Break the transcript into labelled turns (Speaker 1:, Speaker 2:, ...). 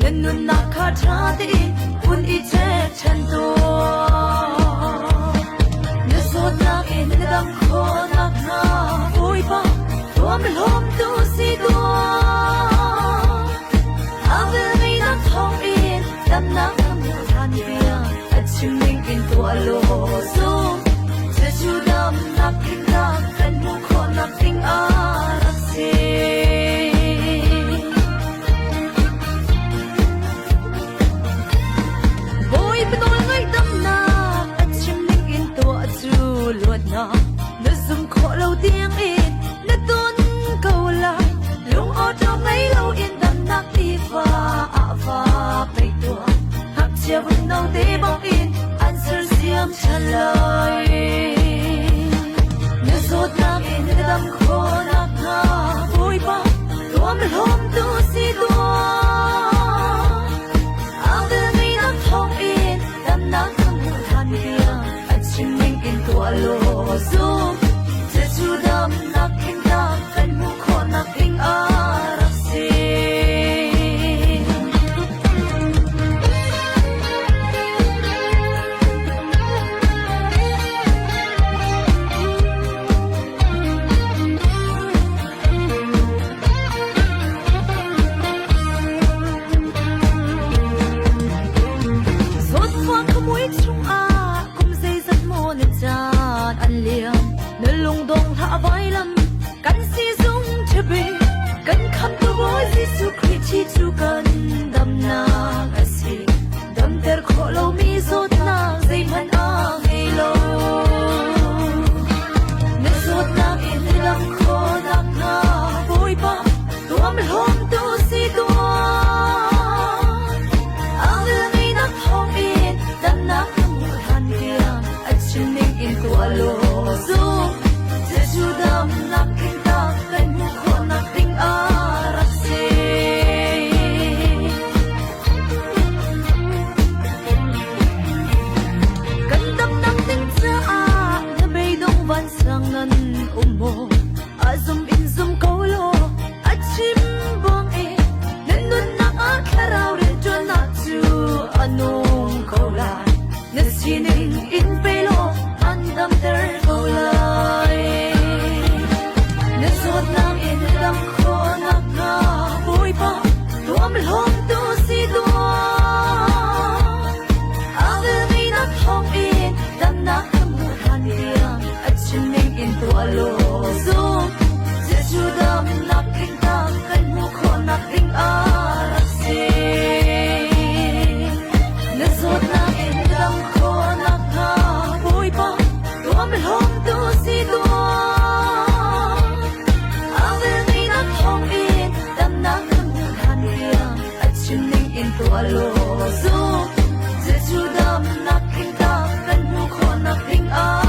Speaker 1: nên luôn nạc khát ra đi un ít chết chân tua nếu giọt nạc in nên đâm khô nạc na vui ba tua mình hôm tu si tua áo về mi nạc thong in đâm nạc thầm nhiều than bia chim mình in tua lô zoom sẽ chu đâm nạc kinh nạc cần mua khô nạc kinh a nạc si luồn na nó dùng khó lâu tiếng in nó tuôn cầu lại lúc ở trong mấy lâu yên tâm nát đi và bay tua hấp chia vẫn đâu để bóng in anh sớm xiêm trả lời nếu rốt nam in nó đâm khô nát na vui ba tua mình hôm tu si tua áo đưa mi nát thông in đâm nát không hiểu than bia chim mình in tua lô zoom sẽ chu đâm nạc kinh nạc cần mua khó nạc kinh a rắc si rốt hoa không muối chung a anh liềm nơi lung đông hạ vai lắm cắn si dung chưa bị cắn khăm tu bối Giêsu Christ chi chu cắn đâm na asi đâm ter khó lâu mi rốt na dây man a ngày lâu nếu rốt na in đâm khó nặng na vui ba tua mình hôm tu si tua áo đưa mi nắp hồng in đâm na không hiểu than bia chim mình in tua lô zoom sẽ chu đâm nạc kinh ta cần mua khó nạc kinh a rắc si cần đâm nạc kinh cha a nhà bay đông van sang ngân mô a zoom in zoom câu lô a chim bong e nên nun nạc a kharao re cho nạc chu anong câu lại nên xin in pelo đâm ter câu lại nếu giọt nam in đâm khô nạc na vui ba tua mình hôm tu si tua áo đưa mi nạc thong in đâm nạc thầm mua than bia chim mình in tua lô zoom sẽ chu đâm nạc kinh ta cần mua khó nạc kinh a rắc si nếu giọt nam in đâm khô nạc na vui ba mình hôm tu si tua áo về mi nát hồng in đâm nát không hiểu than bia chim mình in tua lô zoom sẽ chu đâm nát kinh ta cần mua khó nát kinh a